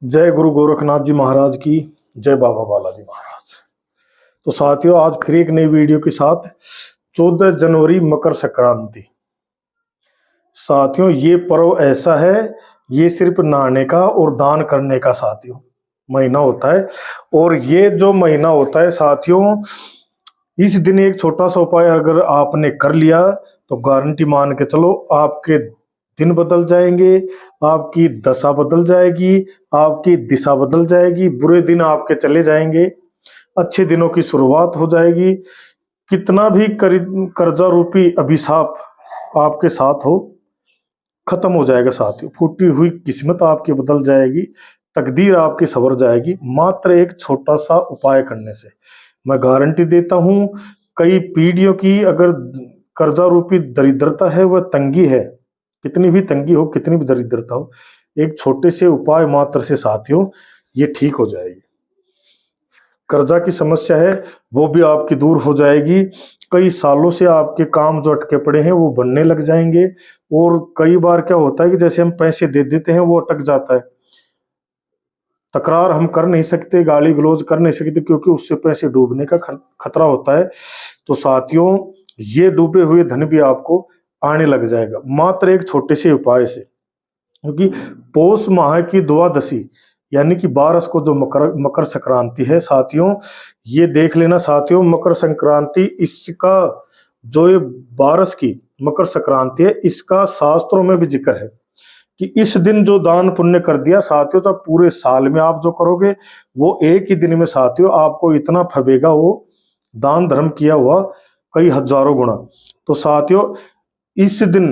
जय गुरु गोरखनाथ जी महाराज की। जय बाबा बालाजी महाराज। तो साथियों, आज फिर एक नई वीडियो के साथ 14 जनवरी मकर संक्रांति। साथियों, ये पर्व ऐसा है, ये सिर्फ नहाने का और दान करने का साथियों महीना होता है। और ये जो महीना होता है साथियों, इस दिन एक छोटा सा उपाय अगर आपने कर लिया तो गारंटी मान के चलो आपके दिन बदल जाएंगे, आपकी दशा बदल जाएगी, आपकी दिशा बदल जाएगी, बुरे दिन आपके चले जाएंगे, अच्छे दिनों की शुरुआत हो जाएगी। कितना भी कर्जा रूपी अभिशाप आपके साथ हो, खत्म हो जाएगा साथियों। फूटी हुई किस्मत आपकी बदल जाएगी, तकदीर आपकी संवर जाएगी, मात्र एक छोटा सा उपाय करने से। मैं गारंटी देता हूं, कई पीढ़ियों की अगर कर्जा रूपी दरिद्रता है, वह तंगी है, कितनी भी तंगी हो, कितनी भी दरिद्रता हो, एक छोटे से उपाय मात्र से साथियों ये ठीक हो जाएगी। कर्जा की समस्या है वो भी आपकी दूर हो जाएगी। कई सालों से आपके काम जो अटके पड़े हैं वो बनने लग जाएंगे। और कई बार क्या होता है कि जैसे हम पैसे दे देते हैं वो अटक जाता है, तकरार हम कर नहीं सकते, गाली गलौज कर नहीं सकते, क्योंकि उससे पैसे डूबने का खतरा होता है। तो साथियों, ये डूबे हुए धन भी आपको आने लग जाएगा मात्र एक छोटे से उपाय से। क्योंकि पौष माह की द्वादशी यानी कि 12 को जो मकर संक्रांति है साथियों, ये देख लेना साथियों, मकर संक्रांति इसका जो ये 12 की मकर संक्रांति है, इसका शास्त्रों में भी जिक्र है कि इस दिन जो दान पुण्य कर दिया साथियों, जब पूरे साल में आप जो करोगे वो एक ही दिन में साथियों आपको इतना फबेगा, वो दान धर्म किया हुआ कई हजारों गुना। तो साथियों, इस दिन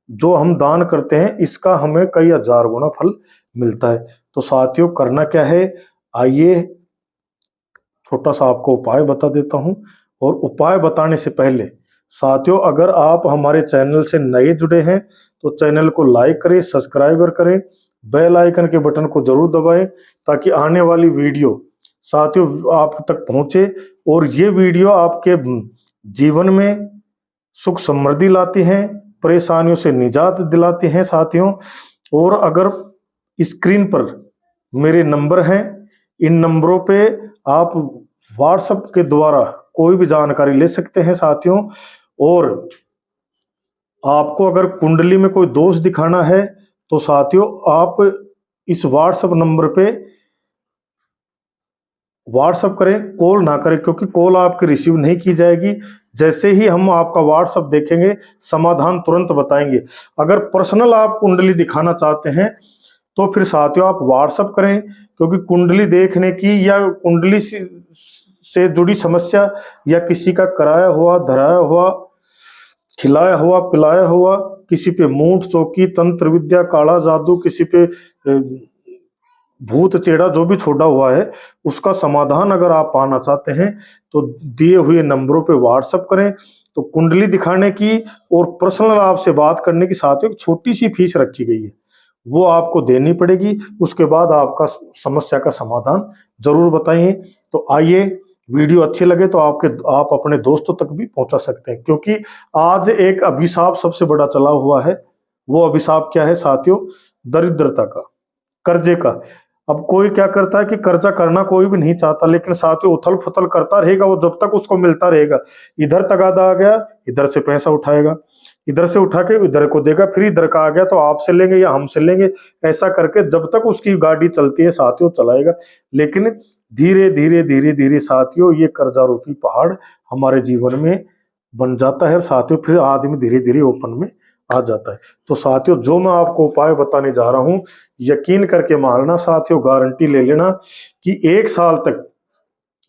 जो हम दान करते हैं इसका हमें कई हजार गुना फल मिलता है। तो साथियों, करना क्या है, आइए छोटा सा आपको उपाय बता देता हूं। और उपाय बताने से पहले साथियों, अगर आप हमारे चैनल से नए जुड़े हैं तो चैनल को लाइक करें, सब्सक्राइबर करें, बेल आइकन के बटन को जरूर दबाएं, ताकि आने वाली वीडियो साथियों आप तक पहुंचे। और ये वीडियो आपके जीवन में सुख समृद्धि लाती हैं, परेशानियों से निजात दिलाती हैं साथियों। और अगर स्क्रीन पर मेरे नंबर हैं, इन नंबरों पे आप व्हाट्सएप के द्वारा कोई भी जानकारी ले सकते हैं साथियों। और आपको अगर कुंडली में कोई दोष दिखाना है तो साथियों आप इस व्हाट्सएप नंबर पे व्हाट्सएप करें, कॉल ना करें, क्योंकि कॉल आपकी रिसीव नहीं की जाएगी। जैसे ही हम आपका व्हाट्सएप देखेंगे समाधान तुरंत बताएंगे। अगर पर्सनल आप कुंडली दिखाना चाहते हैं तो फिर साथियों आप व्हाट्सएप करें, क्योंकि कुंडली देखने की या कुंडली से जुड़ी समस्या या किसी का कराया हुआ, धराया हुआ, खिलाया हुआ, पिलाया हुआ, किसी पे मूठ चौकी, तंत्र विद्या, काला जादू, किसी पे भूत चेड़ा जो भी छोड़ा हुआ है, उसका समाधान अगर आप पाना चाहते हैं तो दिए हुए नंबरों पे व्हाट्सएप करें। तो कुंडली दिखाने की और पर्सनल आपसे बात करने की साथ एक छोटी सी फीस रखी गई है, वो आपको देनी पड़ेगी। उसके बाद आपका समस्या का समाधान जरूर बताइए। तो आइए, वीडियो अच्छी लगे तो आप अपने दोस्तों तक भी पहुंचा सकते हैं, क्योंकि आज एक अभिशाप सबसे बड़ा चला हुआ है। वो अभिशाप क्या है साथियों, दरिद्रता का, कर्जे का। अब कोई क्या करता है कि कर्जा करना कोई भी नहीं चाहता, लेकिन साथियों उथल पुथल करता रहेगा वो जब तक उसको मिलता रहेगा। इधर तगादा आ गया, इधर से पैसा उठाएगा, इधर से उठा के इधर को देगा, फिर इधर का आ गया तो आपसे लेंगे या हमसे लेंगे, ऐसा करके जब तक उसकी गाड़ी चलती है साथियों चलाएगा। लेकिन धीरे धीरे धीरे धीरे साथियों ये कर्जा रूपी पहाड़ हमारे जीवन में बन जाता है, और साथियों फिर आदमी धीरे धीरे ओपन में आ जाता है। तो साथियों, जो मैं आपको उपाय बताने जा रहा हूं, यकीन करके मानना साथियों, गारंटी ले लेना कि 1 साल तक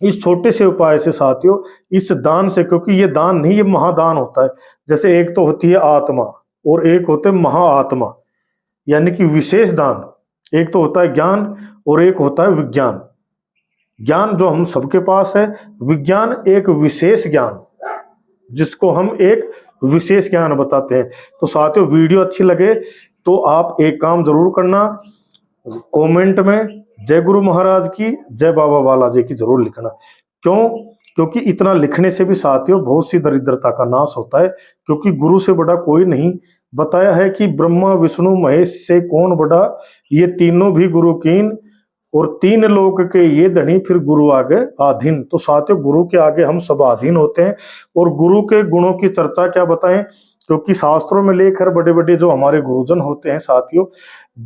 इस छोटे से उपाय से साथियों, इस दान से, क्योंकि ये दान नहीं, ये महादान होता है। जैसे एक तो होती है आत्मा और एक होते हैं महाआत्मा, यानी कि विशेष दान। एक तो होता है ज्ञान और एक होता है विज्ञान। ज्ञान जो हम सबके पास है, विज्ञान एक विशेष ज्ञान, जिसको हम एक विशेष ज्ञान बताते हैं। तो साथियों, वीडियो अच्छी लगे तो आप एक काम जरूर करना, कमेंट में जय गुरु महाराज की, जय बाबा बालाजी की जरूर लिखना। क्यों? क्योंकि इतना लिखने से भी साथियों बहुत सी दरिद्रता का नाश होता है। क्योंकि गुरु से बड़ा कोई नहीं, बताया है कि ब्रह्मा विष्णु महेश से कौन बड़ा, ये तीनों भी गुरु कीन, और 3 लोक के ये धनी फिर गुरु आगे आधीन। तो साथियों गुरु के आगे हम सब आधीन होते हैं। और गुरु के गुणों की चर्चा क्या बताएं, क्योंकि शास्त्रों में लेख है, बड़े बड़े जो हमारे गुरुजन होते हैं साथियों,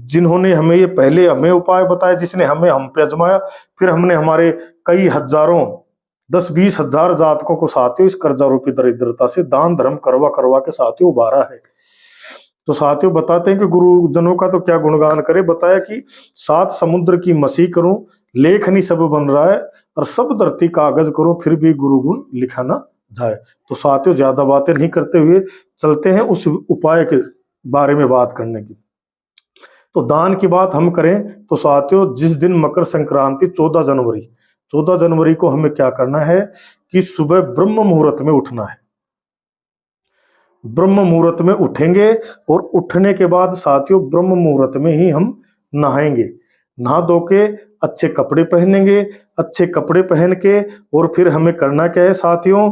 जिन्होंने हमें ये पहले हमें उपाय बताया, जिसने हमें हम पे आजमाया, फिर हमने हमारे कई हजारों 10-20 हजार जातकों को साथियों इस कर्जा रूपी दरिद्रता से दान धर्म करवा करवा के साथियों उबारा है। तो साथियों बताते हैं कि गुरुजनों का तो क्या गुणगान करे, बताया कि 7 समुद्र की मसी करूं, लेख नहीं सब बन रहा है, और सब धरती कागज करूं, फिर भी गुरु गुण लिखा ना जाए। तो साथियों ज्यादा बातें नहीं करते हुए चलते हैं उस उपाय के बारे में बात करने की। तो दान की बात हम करें तो साथियों जिस दिन मकर संक्रांति 14 जनवरी को हमें क्या करना है कि सुबह ब्रह्म मुहूर्त में उठना है। ब्रह्म मुहूर्त में उठेंगे और उठने के बाद साथियों ब्रह्म मुहूर्त में ही हम नहाएंगे। नहा धो के अच्छे कपड़े पहनेंगे। अच्छे कपड़े पहन के और फिर हमें करना क्या है साथियों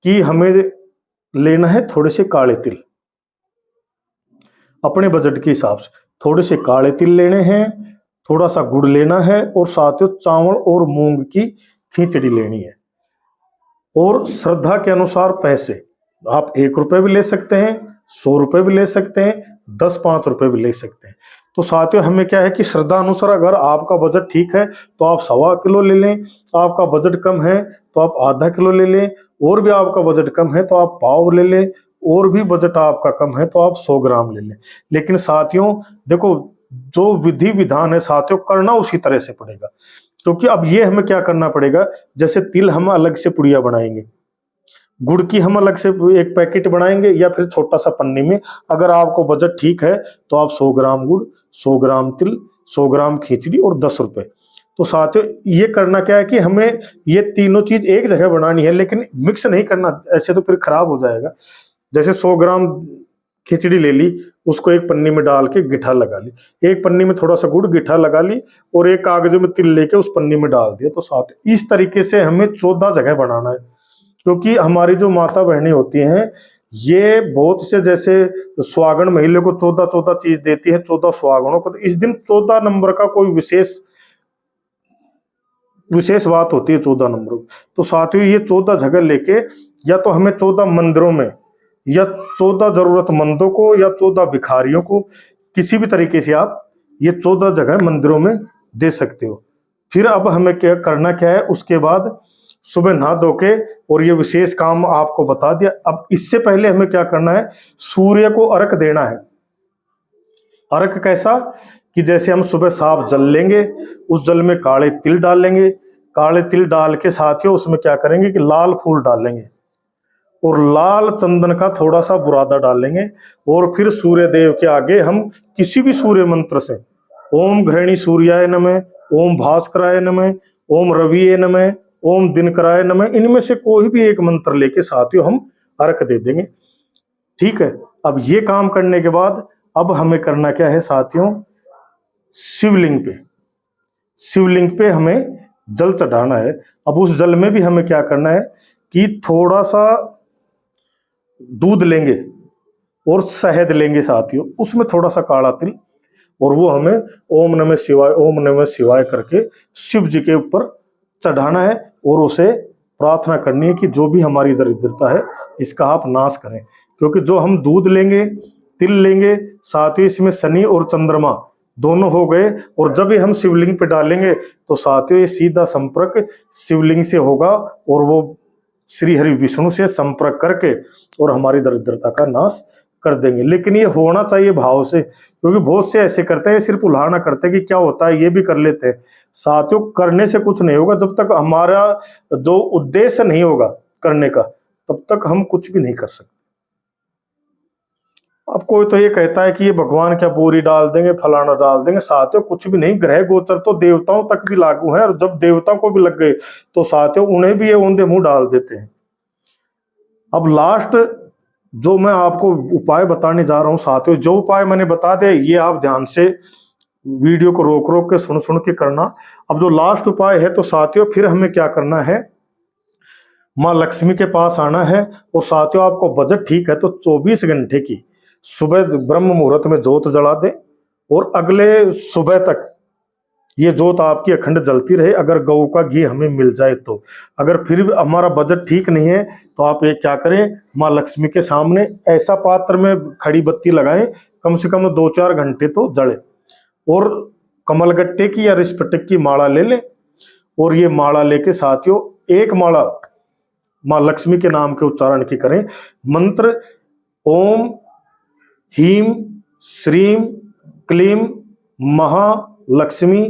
कि हमें लेना है थोड़े से काले तिल। अपने बजट के हिसाब से थोड़े से काले तिल लेने हैं, थोड़ा सा गुड़ लेना है, और साथियों चावल और मूंग की खिचड़ी लेनी है। और श्रद्धा के अनुसार पैसे आप 1 रुपए भी ले सकते हैं, 100 रुपए भी ले सकते हैं, 10-5 रुपए भी ले सकते हैं। तो साथियों हमें क्या है कि श्रद्धा अनुसार अगर आपका बजट ठीक है तो आप 1.25 किलो ले लें, आपका बजट कम है तो आप आधा किलो ले लें, और भी आपका बजट कम है तो आप पाव ले लें, और भी बजट आपका कम है तो आप 100 ग्राम ले लें। लेकिन साथियों देखो जो विधि विधान है साथियों करना उसी तरह से पड़ेगा, क्योंकि अब ये हमें क्या करना पड़ेगा, जैसे तिल हम अलग से पुड़िया बनाएंगे, गुड़ की हम अलग से एक पैकेट बनाएंगे, या फिर छोटा सा पन्नी में। अगर आपको बजट ठीक है तो आप 100 ग्राम गुड़, 100 ग्राम तिल, 100 ग्राम खिचड़ी और 10 रुपए। तो साथियों ये करना क्या है कि हमें ये तीनों चीज एक जगह बनानी है, लेकिन मिक्स नहीं करना, ऐसे तो फिर खराब हो जाएगा। जैसे 100 ग्राम खिचड़ी ले ली, उसको एक पन्नी में डाल के गिठा लगा ली, एक पन्नी में थोड़ा सा गुड़ गिठा लगा ली, और एक कागज में तिल लेके उस पन्नी में डाल दिया। तो साथ इस तरीके से हमें 14 जगह बनाना है, क्योंकि हमारी जो माता बहनें होती हैं ये बहुत से जैसे सुहागन महिला को 14 चीज देती है, 14 सुहागनों को, तो इस दिन 14 नंबर का कोई विशेष बात होती है 14 नंबर। तो साथियों ये 14 जगह लेके या तो हमें 14 मंदिरों में, या 14 जरूरतमंदों को, या 14 भिखारियों को, किसी भी तरीके से आप ये 14 जगह मंदिरों में दे सकते हो। फिर अब हमें क्या करना क्या है, उसके बाद सुबह नहा धो के, और ये विशेष काम आपको बता दिया। अब इससे पहले हमें क्या करना है, सूर्य को अर्घ देना है। अर्घ कैसा कि जैसे हम सुबह साफ जल लेंगे, उस जल में काले तिल डाल लेंगे, काले तिल डाल के साथियों उसमें क्या करेंगे कि लाल फूल डालेंगे, और लाल चंदन का थोड़ा सा बुरादा डालेंगे, और फिर सूर्य देव के आगे हम किसी भी सूर्य मंत्र से ओम घृणी सूर्याय नमः, ओम भास्कराय नमः, ओम रविये नमः, ओम दिनकराय नमः, इनमें से कोई भी एक मंत्र लेके साथियों हम अर्घ दे देंगे। ठीक है। अब ये काम करने के बाद अब हमें करना क्या है साथियों, शिवलिंग पे हमें जल चढ़ाना है। अब उस जल में भी हमें क्या करना है कि थोड़ा सा दूध लेंगे और शहद लेंगे साथियों, उसमें थोड़ा सा काला तिल, और वो हमें ओम नमः शिवाय करके शिव जी के ऊपर चढ़ाना है, और उसे प्रार्थना करनी है कि जो भी हमारी दरिद्रता है इसका आप नाश करें। क्योंकि जो हम दूध लेंगे, तिल लेंगे, साथ ही इसमें शनि और चंद्रमा दोनों हो गए, और जब ये हम शिवलिंग पे डालेंगे तो साथियों ये सीधा संपर्क शिवलिंग से होगा, और वो श्री हरि विष्णु से संपर्क करके और हमारी दरिद्रता का नाश कर देंगे। लेकिन ये होना चाहिए भाव से, क्योंकि बहुत से ऐसे करते हैं सिर्फ उल्हाना करते हैं कि क्या होता है, ये भी कर लेते हैं। साथियों करने से कुछ नहीं होगा, जब तक हमारा जो उद्देश्य नहीं होगा करने का, तब तक हम कुछ भी नहीं कर सकते। अब कोई तो ये कहता है कि ये भगवान क्या बोरी डाल देंगे, फलाना डाल देंगे, साथियों कुछ भी नहीं। ग्रह गोचर तो देवताओं तक भी लागू है, और जब देवताओं को भी लग गए तो साथियों उन्हें भी ये औंधे मुंह डाल देते हैं। अब लास्ट जो मैं आपको उपाय बताने जा रहा हूं साथियों, जो उपाय मैंने बता दिया ये आप ध्यान से वीडियो को रोक रोक के सुन के करना। अब जो लास्ट उपाय है तो साथियों फिर हमें क्या करना है, माँ लक्ष्मी के पास आना है, और साथियों आपको बजट ठीक है तो 24 घंटे की सुबह ब्रह्म मुहूर्त में जोत जला दे, और अगले सुबह तक ये जोत आपकी अखंड जलती रहे, अगर गौ का घी हमें मिल जाए तो। अगर फिर भी हमारा बजट ठीक नहीं है तो आप ये क्या करें, माँ लक्ष्मी के सामने ऐसा पात्र में खड़ी बत्ती लगाएं, कम से कम 2-4 घंटे तो जले, और कमलगट्टे की या रिस्पटक की माला ले लें, और ये माला लेके साथियों एक माला माँ लक्ष्मी के नाम के उच्चारण की करें। मंत्र ओम ह्रीं श्रीं क्लीं महालक्ष्मी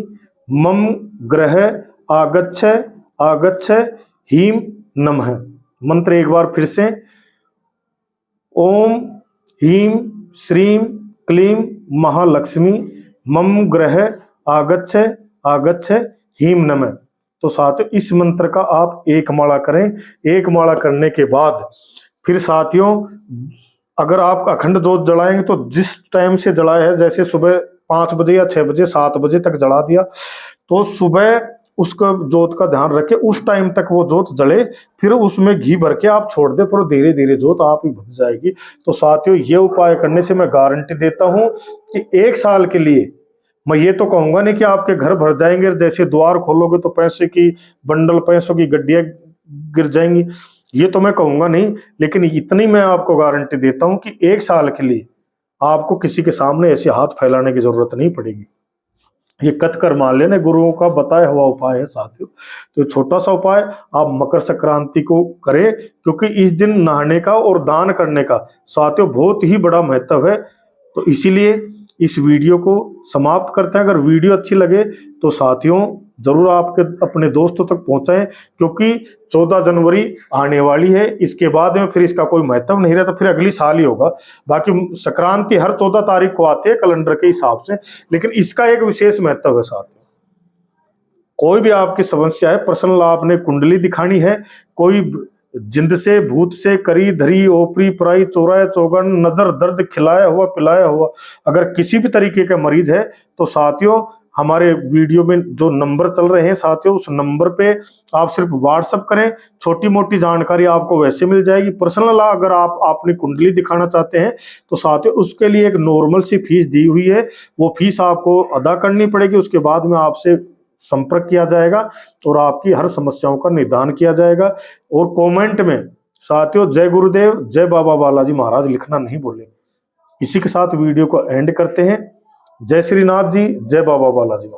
मम ग्रह आगच्छ आगच्छ ह्रीं नमः। मंत्र एक बार फिर से, ओम ह्रीं श्रीं क्लीं महालक्ष्मी मम ग्रह आगच्छ आगच्छ ह्रीं नमः। तो साथियों इस मंत्र का आप एक माला करें। एक माला करने के बाद फिर साथियों अगर आप अखंड जोत जलाएंगे तो जिस टाइम से जलाए है, जैसे सुबह 5 बजे या 6 बजे 7 बजे तक जला दिया, तो सुबह उसका जोत का ध्यान रखें, उस टाइम तक वो जोत जले, फिर उसमें घी भर के आप छोड़ दे, पर धीरे धीरे जोत आप ही बुझ जाएगी। तो साथियों ये उपाय करने से मैं गारंटी देता हूं कि 1 साल के लिए, मैं ये तो कहूंगा नहीं कि आपके घर भर जाएंगे, जैसे द्वार खोलोगे तो पैसे की बंडल, पैसों की गड्डियां गिर जाएंगी, ये तो मैं कहूंगा नहीं, लेकिन इतनी मैं आपको गारंटी देता हूं कि 1 साल के लिए आपको किसी के सामने ऐसे हाथ फैलाने की जरूरत नहीं पड़ेगी। ये कथ कर मान लेना, गुरुओं का बताया हुआ उपाय है साथियों। तो छोटा सा उपाय आप मकर संक्रांति को करें, क्योंकि इस दिन नहाने का और दान करने का साथियों बहुत ही बड़ा महत्व है। तो इसीलिए इस वीडियो को समाप्त करते हैं। अगर वीडियो अच्छी लगे तो साथियों जरूर आपके अपने दोस्तों तक पहुंचाएं, क्योंकि 14 जनवरी आने वाली है, इसके बाद में फिर इसका कोई महत्व नहीं रहता, फिर अगली साल ही होगा। बाकी संक्रांति हर 14 तारीख को आती है कैलेंडर के हिसाब से, लेकिन इसका एक विशेष महत्व है साथियों। कोई भी आपकी समस्या है, पर्सनल आपने कुंडली दिखानी है, कोई जिंद से भूत से करी धरी ओपरी पराई चौराया चौगन नजर दर्द खिलाया हुआ पिलाया हुआ, अगर किसी भी तरीके का मरीज है तो साथियों हमारे वीडियो में जो नंबर चल रहे हैं साथियों, उस नंबर पे आप सिर्फ व्हाट्सएप करें, छोटी मोटी जानकारी आपको वैसे मिल जाएगी। पर्सनल अगर आप अपनी कुंडली दिखाना चाहते हैं तो साथियों उसके लिए एक नॉर्मल सी फीस दी हुई है, वो फीस आपको अदा करनी पड़ेगी। उसके बाद में आपसे संपर्क किया जाएगा और आपकी हर समस्याओं का निदान किया जाएगा। और कमेंट में साथियों जय गुरुदेव जय बाबा बालाजी महाराज लिखना नहीं भूलें। इसी के साथ वीडियो को एंड करते हैं। जय श्रीनाथ जी, जय बाबा बालाजी।